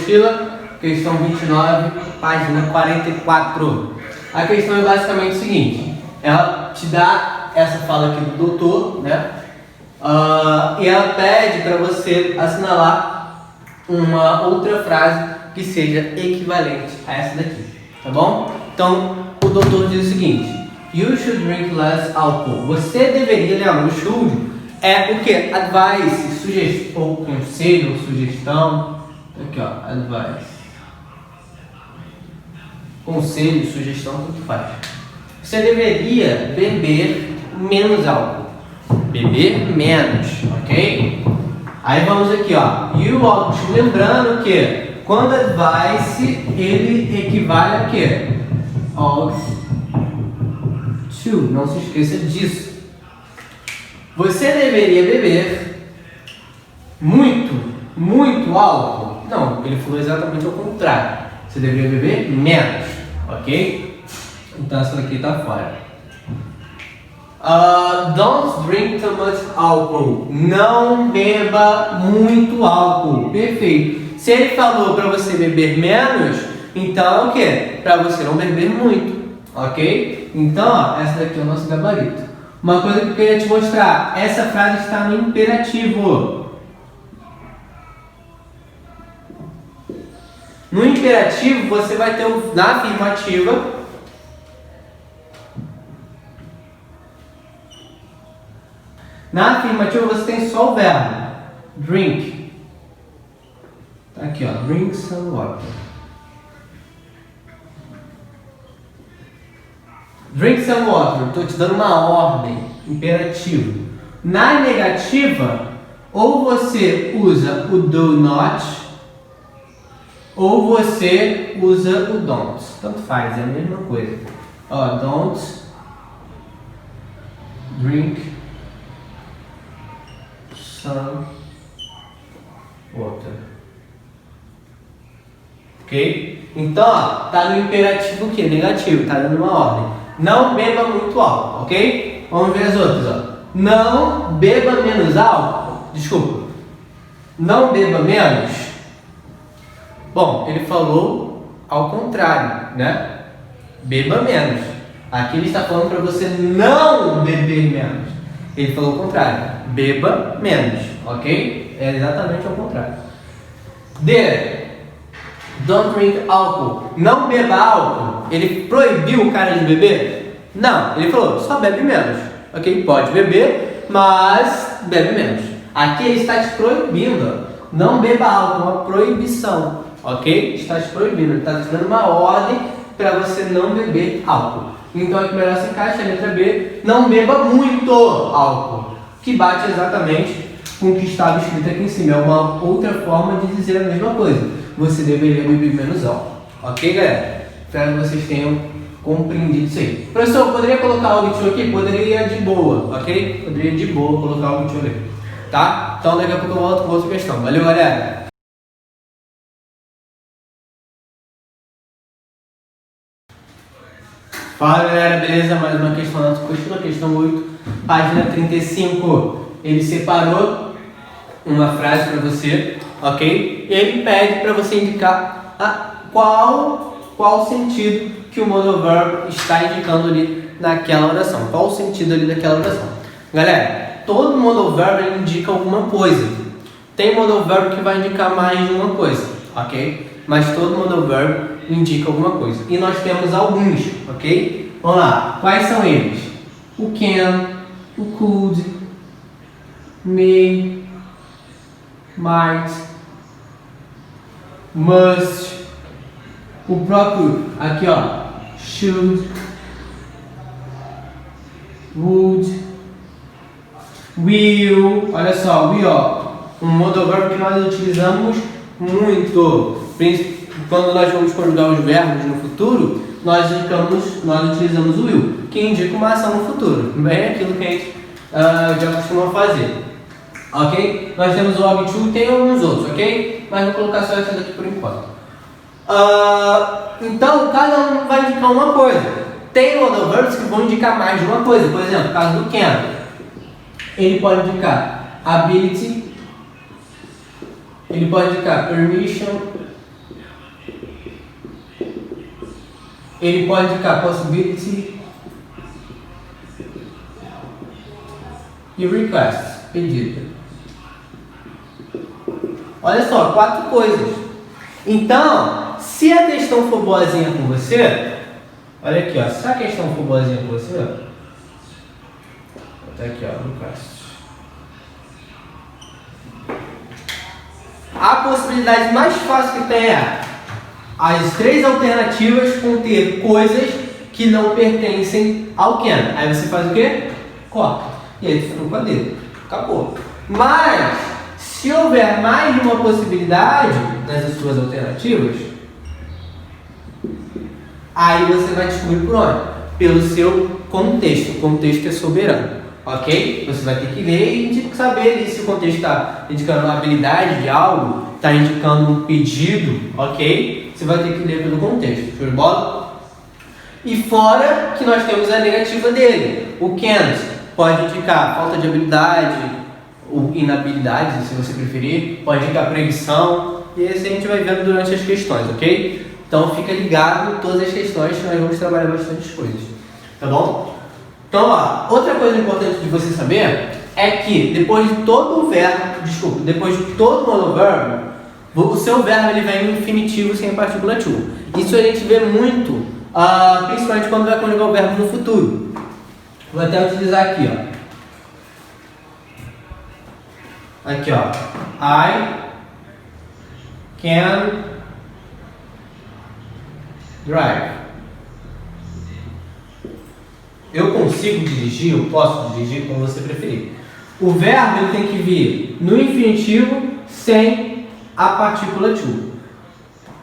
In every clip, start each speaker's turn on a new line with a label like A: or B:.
A: apostila, questão 29, página 44. A questão é basicamente o seguinte, ela te dá essa fala aqui do doutor, né? E ela pede para você assinalar uma outra frase que seja equivalente a essa daqui, tá bom? Então, o doutor diz o seguinte: You should drink less alcohol. Você deveria, lembra, o should é o que? Advice, sugestão, conselho, sugestão. Aqui, ó, advice. Conselho, sugestão, tudo faz. Você deveria beber menos álcool. Beber menos, ok? Aí vamos aqui, ó. You ought to, lembrando que quando advice, ele equivale a quê? Ought to. Não se esqueça disso. Você deveria beber muito álcool? Não, ele falou exatamente ao contrário. Você deveria beber menos, ok? Então essa daqui tá fora. Don't drink too much alcohol. Não beba muito álcool. Perfeito. Se ele falou para você beber menos, então é o que? Para você não beber muito, ok? Então, ó, essa daqui é o nosso gabarito. Uma coisa que eu queria te mostrar, essa frase está no imperativo. No imperativo, você vai ter na afirmativa. Na afirmativa, você tem só o verbo. Drink. Tá aqui, ó. Drink some water. Drink some water. Estou te dando uma ordem. Imperativo. Na negativa, ou você usa o do not, ou você usa o don't. Tanto faz, é a mesma coisa. Ó, don't drink some water. Ok? Então, ó, tá no imperativo o quê? Negativo, tá dando uma ordem. Não beba muito álcool, ok? Vamos ver as outras, ó. Não beba menos álcool. Desculpa. Não beba menos. Bom, ele falou ao contrário, né? Beba menos. Aqui ele está falando para você não beber menos. Ele falou o contrário. Beba menos, ok? É exatamente ao contrário. D. Don't drink alcohol. Não beba álcool. Ele proibiu o cara de beber? Não, ele falou, só bebe menos. Ok? Pode beber, mas bebe menos. Aqui ele está te proibindo. Não beba álcool, uma proibição. Ok? Está te proibindo. Ele está te dando uma ordem para você não beber álcool. Então aqui melhor se encaixa a letra B. Não beba muito álcool. Que bate exatamente com o que estava escrito aqui em cima. É uma outra forma de dizer a mesma coisa. Você deveria beber menos álcool. Ok, galera? Espero que vocês tenham compreendido isso aí. Professor, poderia colocar o tio aqui? Poderia de boa, ok? Poderia de boa colocar o tio ali. Tá? Então daqui a pouco eu volto com outra questão. Valeu, galera! Fala, galera, beleza? Mais uma questão na nossa apostila, questão 8, página 35. Ele separou uma frase para você, ok? E ele pede para você indicar qual sentido que o modal verb está indicando ali naquela oração. Qual o sentido ali daquela oração? Galera, todo modal verb ele indica alguma coisa. Tem modal verb que vai indicar mais de uma coisa, ok? Mas todo modal verb indica alguma coisa. E nós temos alguns, ok? Vamos lá. Quais são eles? O can, o could, may, might, must, o próprio, aqui ó, should, would, will, olha só, will, ó, um modal verb que nós utilizamos muito, quando nós vamos conjugar os verbos no futuro, nós utilizamos o will, que indica uma ação no futuro, bem aquilo que a gente já costuma fazer, ok? Nós temos o ob to, tem alguns outros, ok? Mas vou colocar só essa daqui por enquanto. Então, cada um vai indicar uma coisa. Tem modal verbs que vão indicar mais de uma coisa. Por exemplo, no caso do can, ele pode indicar ability, ele pode indicar permission, Ele pode indicar possibility e request, pedido. Olha só, 4 coisas. Então, se a questão for boazinha com você, olha aqui, ó, se a questão for boazinha com você, vou botar aqui, ó, request. A possibilidade mais fácil que tem é as 3 alternativas conter coisas que não pertencem ao can. Aí você faz o quê? Corta. E aí tu fica com a dedo. Acabou. Mas, se houver mais de uma possibilidade nas suas alternativas, aí você vai descobrir por onde? Pelo seu contexto. O contexto é soberano. Ok? Você vai ter que ler e saber se o contexto está indicando uma habilidade de algo, está indicando um pedido, ok? Você vai ter que ler pelo contexto. Show de bola? E fora que nós temos a negativa dele. O can't pode indicar falta de habilidade, ou inabilidade, se você preferir. Pode indicar preguição. E esse a gente vai vendo durante as questões, ok? Então fica ligado em todas as questões que nós vamos trabalhar bastante coisas. Tá bom? Então, ó, outra coisa importante de você saber é que depois de todo o verbo, depois de todo o monoverbo, o seu verbo ele vem no infinitivo sem a partícula to. Isso a gente vê muito, principalmente quando vai conjugar o verbo no futuro. Vou até utilizar aqui, ó. Aqui, ó. I can drive. Eu consigo dirigir, eu posso dirigir, como você preferir. O verbo ele tem que vir no infinitivo sem a partícula to.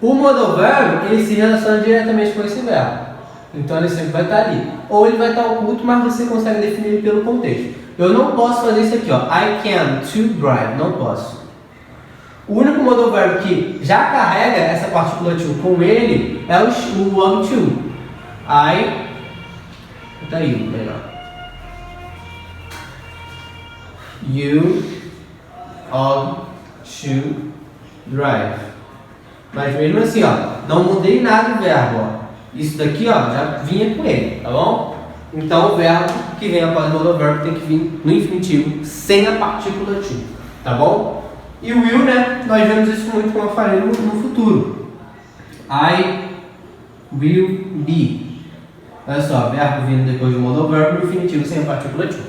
A: O modal verb ele se relaciona diretamente com esse verbo. Então ele sempre vai estar ali. Ou ele vai estar oculto, mas você consegue definir ele pelo contexto. Eu não posso fazer isso aqui, ó. I can to drive. Não posso. O único modal verb que já carrega essa partícula to com ele é o verbo to. Tá aí, melhor. You ought to drive. Mas mesmo assim, ó, não mudei nada do verbo, ó. Isso daqui, ó, já vinha com ele, tá bom? Então o verbo que vem após o modal verb tem que vir no infinitivo, sem a partícula to, tá bom? E o will, né, nós vemos isso muito, como eu falei, no futuro. I will be. Olha só, verbo vindo depois do modal verb no infinitivo sem a partícula to.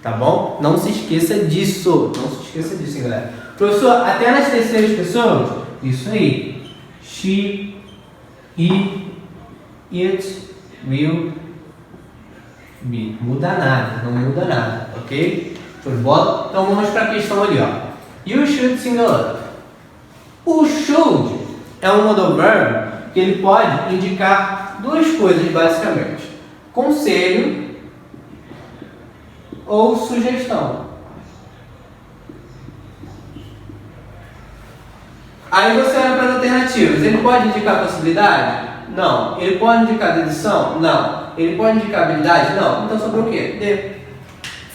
A: Tá bom? Não se esqueça disso. Não se esqueça disso, hein, galera. Professor, até nas terceiras pessoas, isso aí. She, he, it, will be. Muda nada, não muda nada, ok? Show de bola? Então vamos para a questão ali, ó. You should singular. O should é um modal verb que ele pode indicar 2 coisas basicamente: conselho ou sugestão. Aí você olha para as alternativas. Ele pode indicar possibilidade? Não. Ele pode indicar dedução? Não. Ele pode indicar habilidade? Não. Então sobrou o quê? D.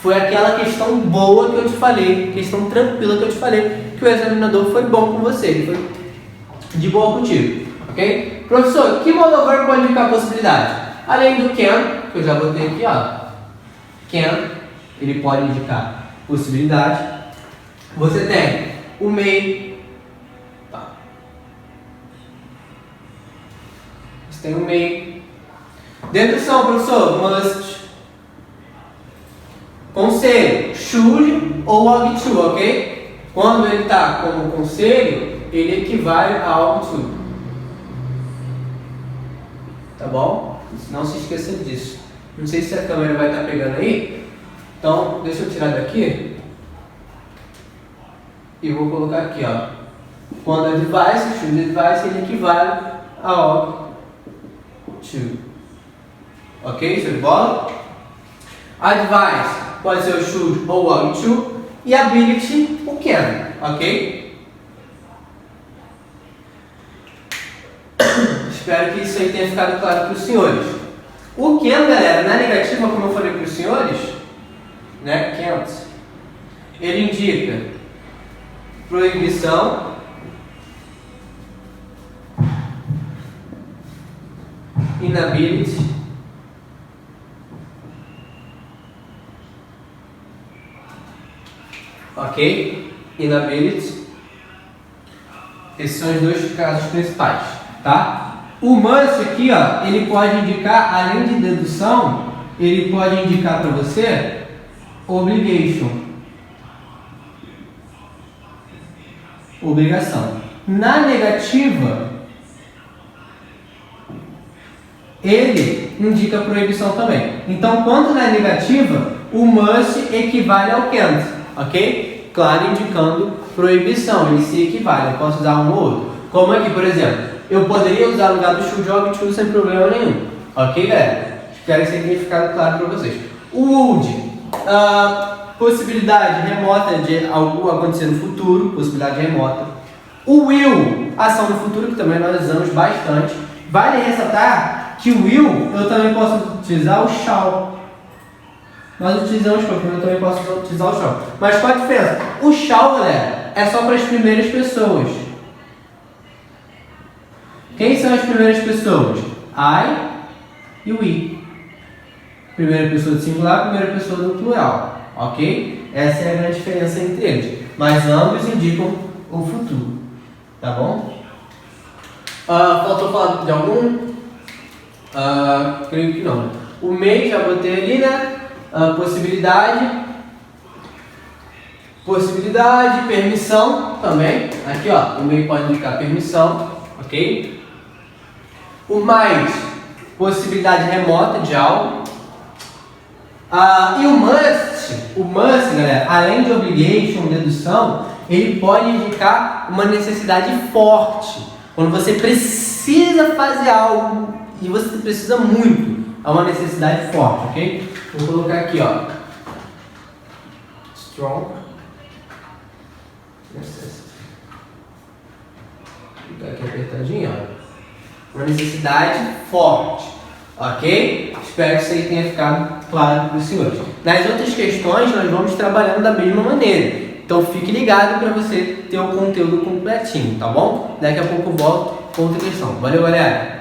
A: Foi aquela questão boa que eu te falei, questão tranquila que eu te falei, que o examinador foi bom com você, ele foi de boa contigo, ok? Professor, que modal verb pode indicar possibilidade? Além do can, que eu já botei aqui, ó. Can, ele pode indicar possibilidade. Você tem o may. Tá. Você tem o may. Dedução, professor, must. Conselho, should ou ought to, ok? Quando ele está como conselho, ele equivale a ought to. Tá bom? Não se esqueça disso. Não sei se a câmera vai estar pegando aí. Então, deixa eu tirar daqui. E vou colocar aqui, ó. Quando é device, should device, ele equivale a ought to. Ok? Show de bola? Advice pode ser o should ou o ought to. E ability, o can. Ok? Espero que isso aí tenha ficado claro para os senhores. O can, galera, na negativa, como eu falei para os senhores, né, can't, ele indica proibição, inability, ok? Inability. Esses são os dois casos principais, tá? O must aqui, ó, ele pode indicar, além de dedução, ele pode indicar para você obligation, obrigação. Na negativa, ele indica proibição também. Então, quando na negativa, o must equivale ao can't, ok? Claro, indicando proibição, ele se equivale. Eu posso usar um ou outro. Como aqui, por exemplo, eu poderia usar no lugar do should, job, to sem problema nenhum. Ok, galera? Espero que tenha ficado claro para vocês. O would, possibilidade remota de algo acontecer no futuro, possibilidade remota. O will, ação no futuro, que também nós usamos bastante. Vale ressaltar que o will, eu também posso utilizar o shall. Nós utilizamos porque eu também posso utilizar o shall. Mas qual a diferença? O shall, galera, é só para as primeiras pessoas. Quem são as primeiras pessoas? I e we. Primeira pessoa do singular, primeira pessoa do plural. Ok? Essa é a grande diferença entre eles. Mas ambos indicam o futuro. Tá bom? Faltou falar de algum? Creio que não. O may já botei ali, né? Possibilidade, permissão também. Aqui, ó, o may pode indicar permissão, ok? O might, possibilidade remota de algo. E o must, galera, além de obligation, dedução, ele pode indicar uma necessidade forte. Quando você precisa fazer algo e você precisa muito, é uma necessidade forte, ok? Vou colocar aqui, ó. Strong. Fica aqui apertadinho, ó. Uma necessidade forte, ok? Espero que isso aí tenha ficado claro para os senhores. Nas outras questões, nós vamos trabalhando da mesma maneira. Então, fique ligado para você ter o conteúdo completinho, tá bom? Daqui a pouco eu volto com outra questão. Valeu, galera!